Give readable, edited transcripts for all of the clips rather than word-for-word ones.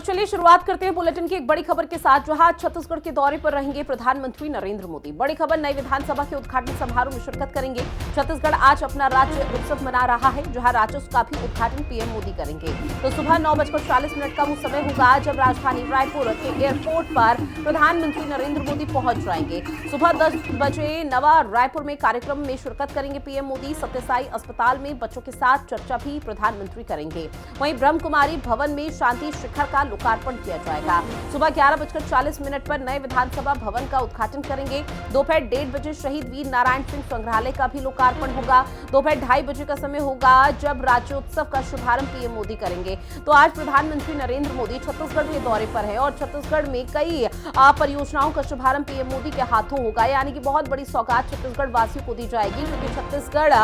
चलिए शुरुआत करते हैं बुलेटिन की एक बड़ी खबर के साथ, जहां छत्तीसगढ़ के दौरे पर रहेंगे प्रधानमंत्री नरेंद्र मोदी। बड़ी खबर, नई विधानसभा के उद्घाटन समारोह में शिरकत करेंगे। छत्तीसगढ़ आज अपना राज्य उत्सव मना रहा है, जहां राज्योत्सव का भी उद्घाटन पीएम मोदी करेंगे। तो सुबह 9:40 का वो समय होगा जब राजधानी रायपुर के एयरपोर्ट पर प्रधानमंत्री नरेंद्र मोदी पहुंच जाएंगे। सुबह 10 बजे नवा रायपुर में कार्यक्रम में शिरकत करेंगे पीएम मोदी। सत्यसाई अस्पताल में बच्चों के साथ चर्चा भी प्रधानमंत्री करेंगे। वहीं ब्रह्म कुमारी भवन में शांति शिखर का लोकार्पण किया जाएगा। सुबह 11:40 पर नए विधानसभा भवन का उद्घाटन करेंगे। दोपहर 1:30 बजे शहीद वीर नारायण सिंह संग्रहालय का भी लोकार्पण होगा। दोपहर 2:30 बजे का समय होगा जब राज्योत्सव का शुभारंभ पीएम मोदी करेंगे। तो आज प्रधानमंत्री नरेंद्र मोदी छत्तीसगढ़ के दौरे पर है और छत्तीसगढ़ में कई परियोजनाओं का शुभारंभ पीएम मोदी के हाथों होगा, यानी कि बहुत बड़ी सौगात छत्तीसगढ़ वासियों को दी जाएगी, क्योंकि छत्तीसगढ़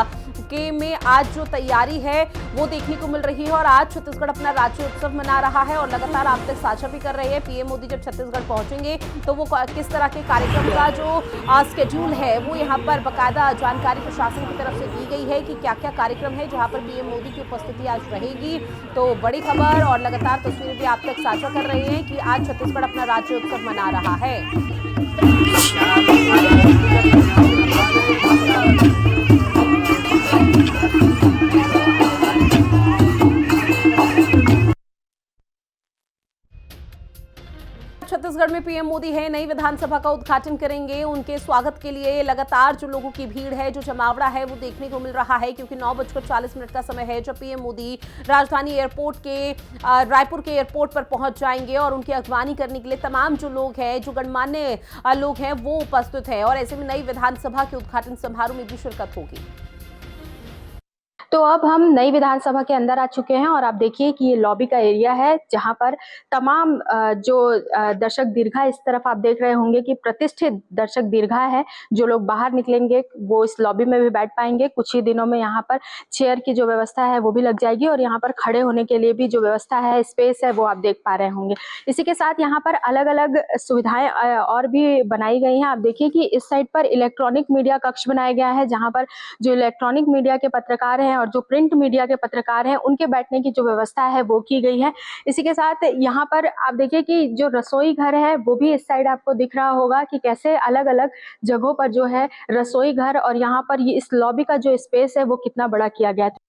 के में आज जो तैयारी है वो देखने को मिल रही है। और आज छत्तीसगढ़ अपना राज्य उत्सव मना रहा है और लगातार आप तक साझा भी कर रहे हैं। पीएम मोदी जब छत्तीसगढ़ पहुंचेंगे तो वो किस तरह के कार्यक्रम का जो स्केड्यूल है वो यहाँ पर बाकायदा जानकारी प्रशासन की तरफ से दी गई है कि क्या क्या कार्यक्रम है जहाँ पर पीएम मोदी की उपस्थिति आज रहेगी। तो बड़ी खबर और लगातार तस्वीरें भी आप तक साझा कर रहे हैं कि आज छत्तीसगढ़ अपना राज्य उत्सव मना रहा है। छत्तीसगढ़ में पीएम मोदी है, नई विधानसभा का उद्घाटन करेंगे। उनके स्वागत के लिए लगातार जो लोगों की भीड़ है, जो जमावड़ा है, वो देखने को मिल रहा है, क्योंकि 9:40 का समय है जब पीएम मोदी राजधानी एयरपोर्ट के रायपुर के एयरपोर्ट पर पहुंच जाएंगे और उनकी अगवानी करने के लिए तमाम जो लोग हैं, जो गणमान्य लोग हैं, वो उपस्थित हैं और ऐसे में नई विधानसभा के उद्घाटन समारोह में भी शिरकत होगी। तो अब हम नई विधानसभा के अंदर आ चुके हैं और आप देखिए कि ये लॉबी का एरिया है, जहां पर तमाम जो दर्शक दीर्घा इस तरफ आप देख रहे होंगे कि प्रतिष्ठित दर्शक दीर्घा है। जो लोग बाहर निकलेंगे वो इस लॉबी में भी बैठ पाएंगे। कुछ ही दिनों में यहाँ पर चेयर की जो व्यवस्था है वो भी लग जाएगी और यहाँ पर खड़े होने के लिए भी जो व्यवस्था है, स्पेस है, वो आप देख पा रहे होंगे। इसी के साथ यहाँ पर अलग अलग सुविधाएं और भी बनाई गई हैं। आप देखिए कि इस साइड पर इलेक्ट्रॉनिक मीडिया कक्ष बनाया गया है, जहाँ पर जो इलेक्ट्रॉनिक मीडिया के पत्रकार हैं और जो प्रिंट मीडिया के पत्रकार हैं उनके बैठने की जो व्यवस्था है वो की गई है। इसी के साथ यहाँ पर आप देखिए कि जो रसोई घर है वो भी इस साइड आपको दिख रहा होगा कि कैसे अलग अलग जगहों पर जो है रसोई घर और यहाँ पर ये इस लॉबी का जो स्पेस है वो कितना बड़ा किया गया है।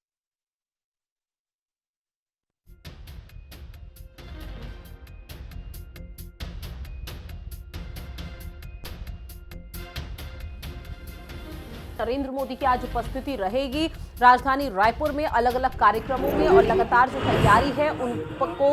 नरेंद्र मोदी की आज उपस्थिति रहेगी राजधानी रायपुर में अलग अलग कार्यक्रमों में और लगातार जो तैयारी है उनको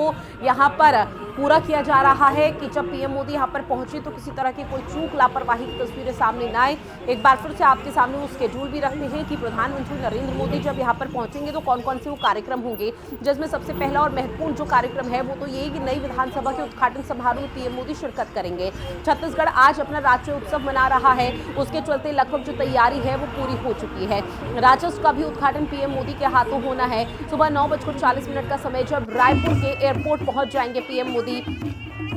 यहाँ पर पूरा किया जा रहा है कि जब पीएम मोदी यहाँ पर पहुंचे तो किसी तरह की कोई चूक लापरवाही की तस्वीरें सामने ना आए। एक बार फिर से आपके सामने वो स्केड्यूल भी रखते हैं कि प्रधानमंत्री नरेंद्र मोदी जब यहाँ पर पहुंचेंगे तो कौन कौन से वो कार्यक्रम होंगे, जिसमें सबसे पहला और महत्वपूर्ण जो कार्यक्रम है वो तो ये कि नई विधानसभा के उद्घाटन समारोह में पीएम मोदी शिरकत करेंगे। छत्तीसगढ़ आज अपना राज्य उत्सव मना रहा है, उसके चलते लगभग जो तैयारी है वो पूरी हो चुकी है। राज्योत्सव का भी उद्घाटन पीएम मोदी के हाथों होना है। सुबह 9:40 का समय जब रायपुर के एयरपोर्ट पहुंच जाएंगे पीएम मोदी।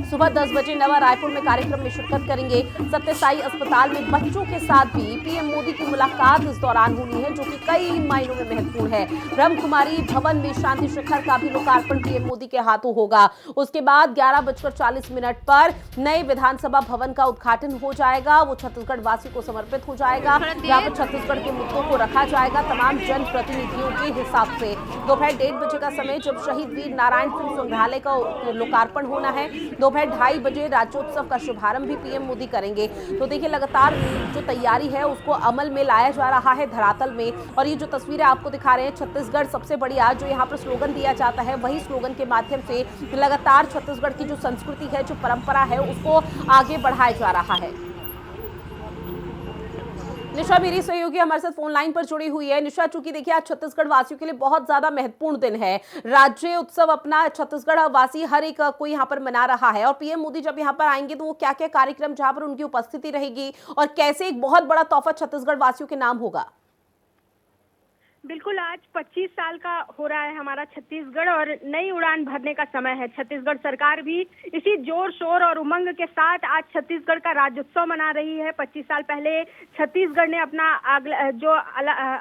सुबह 10 बजे नवा रायपुर में कार्यक्रम में शिरकत करेंगे। सत्यसाई अस्पताल में बच्चों के साथ भी पीएम मोदी की मुलाकात इस दौरान होनी है, जो कि कई मायनों में महत्वपूर्ण है। ब्रह्म कुमारी भवन में शांति शिखर का भी लोकार्पण पीएम मोदी के हाथों होगा। उसके बाद 11:40 पर नए विधानसभा भवन का उद्घाटन हो जाएगा। वो छत्तीसगढ़ वासियों को समर्पित हो जाएगा, जहां पर छत्तीसगढ़ के मुद्दों को रखा जाएगा तमाम जनप्रतिनिधियों के हिसाब से। दोपहर 1:30 बजे का समय जब शहीद वीर नारायण सिंह संग्रहालय का लोकार्पण होना है। दोपहर 2:30 बजे राज्योत्सव का शुभारंभ भी पीएम मोदी करेंगे। तो देखिए लगातार जो तैयारी है उसको अमल में लाया जा रहा है धरातल में। और ये जो तस्वीरें आपको दिखा रहे हैं, छत्तीसगढ़ सबसे बढ़िया, जो यहाँ पर स्लोगन दिया जाता है, वही स्लोगन के माध्यम से लगातार छत्तीसगढ़ की जो संस्कृति है, जो परंपरा है, उसको आगे बढ़ाया जा रहा है। निशा मेरी सहयोगी हमारे साथ फोन लाइन पर जुड़ी हुई है। निशा, चूंकि देखिए आज छत्तीसगढ़ वासियों के लिए बहुत ज्यादा महत्वपूर्ण दिन है, राज्य उत्सव अपना छत्तीसगढ़ वासी हर एक कोई यहाँ पर मना रहा है और पीएम मोदी जब यहाँ पर आएंगे तो वो क्या क्या कार्यक्रम जहाँ पर उनकी उपस्थिति रहेगी और कैसे एक बहुत बड़ा तोहफा छत्तीसगढ़ वासियों के नाम होगा? बिल्कुल, आज 25 साल का हो रहा है हमारा छत्तीसगढ़ और नई उड़ान भरने का समय है। छत्तीसगढ़ सरकार भी इसी जोर शोर और उमंग के साथ आज छत्तीसगढ़ का राज्योत्सव मना रही है। 25 साल पहले छत्तीसगढ़ ने अपना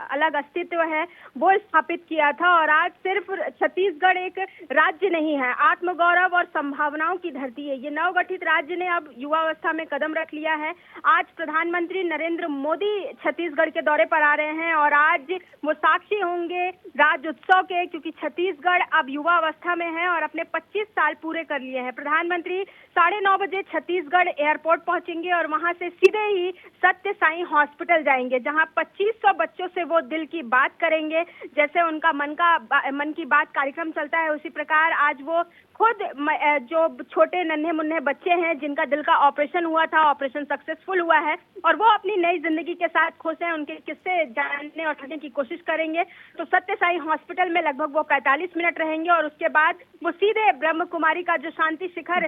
अलग अस्तित्व है वो स्थापित किया था और आज सिर्फ छत्तीसगढ़ एक राज्य नहीं है, आत्मगौरव और संभावनाओं की धरती है। ये नवगठित राज्य ने अब युवावस्था में कदम रख लिया है। आज प्रधानमंत्री नरेंद्र मोदी छत्तीसगढ़ के दौरे पर आ रहे हैं और आज वो साक्षी होंगे राज्योत्सव के, क्योंकि छत्तीसगढ़ अब युवा अवस्था में है और अपने 25 साल पूरे कर लिए हैं। प्रधानमंत्री 9:30 बजे छत्तीसगढ़ एयरपोर्ट पहुंचेंगे और वहां से सीधे ही सत्य साई हॉस्पिटल जाएंगे, जहां 2500 बच्चों से वो दिल की बात करेंगे। जैसे उनका मन की बात कार्यक्रम चलता है, उसी प्रकार आज वो खुद जो छोटे नन्हे मुन्ने बच्चे हैं जिनका दिल का ऑपरेशन हुआ था, ऑपरेशन सक्सेसफुल हुआ है और वो अपनी नई जिंदगी के साथ खुश हैं, उनके किस्से जानने और सुनने की कोशिश करेंगे। तो सत्य साई हॉस्पिटल में लगभग वो 45 मिनट रहेंगे और उसके बाद वो सीधे ब्रह्म कुमारी का जो शांति शिखर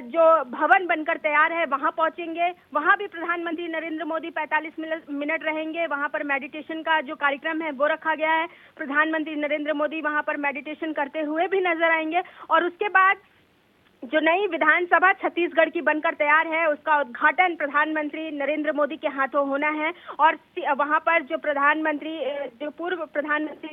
जो भवन बनकर तैयार है वहां पहुंचेंगे। वहां भी प्रधानमंत्री नरेंद्र मोदी 45 मिनट रहेंगे। वहां पर मेडिटेशन का जो कार्यक्रम है वो रखा गया है। प्रधानमंत्री नरेंद्र मोदी वहां पर मेडिटेशन करते हुए भी नजर आएंगे और उसके बाद जो नई विधानसभा छत्तीसगढ़ की बनकर तैयार है उसका उद्घाटन प्रधानमंत्री नरेंद्र मोदी के हाथों होना है और वहां पर जो पूर्व प्रधानमंत्री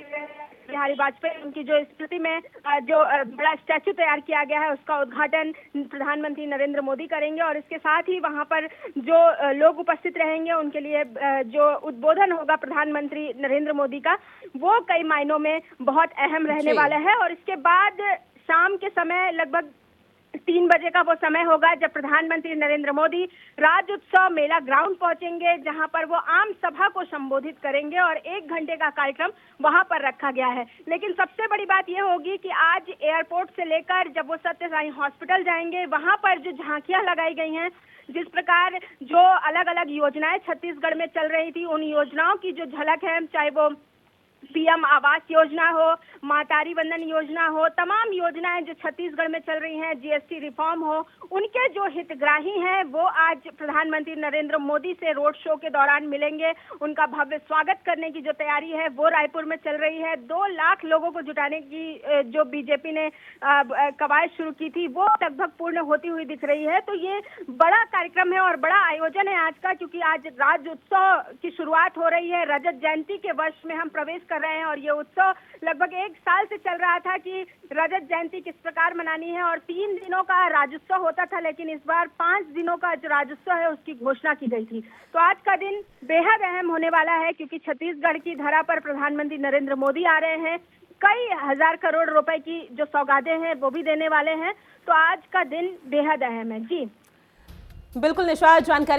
बिहारी वाजपेयी उनकी जो स्मृति में जो बड़ा स्टैचू तैयार किया गया है उसका उद्घाटन प्रधानमंत्री नरेंद्र मोदी करेंगे और इसके साथ ही वहां पर जो लोग उपस्थित रहेंगे उनके लिए जो उद्बोधन होगा प्रधानमंत्री नरेंद्र मोदी का, वो कई मायनों में बहुत अहम रहने वाला है। और इसके बाद शाम के समय लगभग 3 बजे का वो समय होगा जब प्रधानमंत्री नरेंद्र मोदी राज्योत्सव मेला ग्राउंड पहुंचेंगे, जहां पर वो आम सभा को संबोधित करेंगे और 1 घंटे का कार्यक्रम वहां पर रखा गया है। लेकिन सबसे बड़ी बात यह होगी कि आज एयरपोर्ट से लेकर जब वो सत्य साई हॉस्पिटल जाएंगे, वहां पर जो झांकियां लगाई गई हैं, जिस प्रकार जो अलग अलग योजनाएं छत्तीसगढ़ में चल रही थी, उन योजनाओं की जो झलक है, चाहे वो पीएम आवास योजना हो, मातारी वंदन योजना हो, तमाम योजनाएं जो छत्तीसगढ़ में चल रही हैं, जीएसटी रिफॉर्म हो, उनके जो हितग्राही हैं वो आज प्रधानमंत्री नरेंद्र मोदी से रोड शो के दौरान मिलेंगे। उनका भव्य स्वागत करने की जो तैयारी है वो रायपुर में चल रही है। 2 लाख लोगों को जुटाने की जो बीजेपी ने कवायद शुरू की थी वो लगभग पूर्ण होती हुई दिख रही है। तो ये बड़ा कार्यक्रम है और बड़ा आयोजन है आज का, क्योंकि आज राज्योत्सव की शुरुआत हो रही है। रजत जयंती के वर्ष में हम प्रवेश कर रहे हैं और ये उत्सव लगभग 1 साल से चल रहा था कि रजत जयंती किस प्रकार मनानी है और 3 दिनों का राज्योत्सव होता था, लेकिन इस बार 5 दिनों का जो राज्योत्सव है उसकी घोषणा की गई थी। तो आज का दिन बेहद अहम होने वाला है, क्योंकि छत्तीसगढ़ की धरा पर प्रधानमंत्री नरेंद्र मोदी आ रहे हैं। कई हजार करोड़ रुपए की जो सौगातें हैं वो भी देने वाले हैं। तो आज का दिन बेहद अहम है। जी बिल्कुल निशा, जानकारी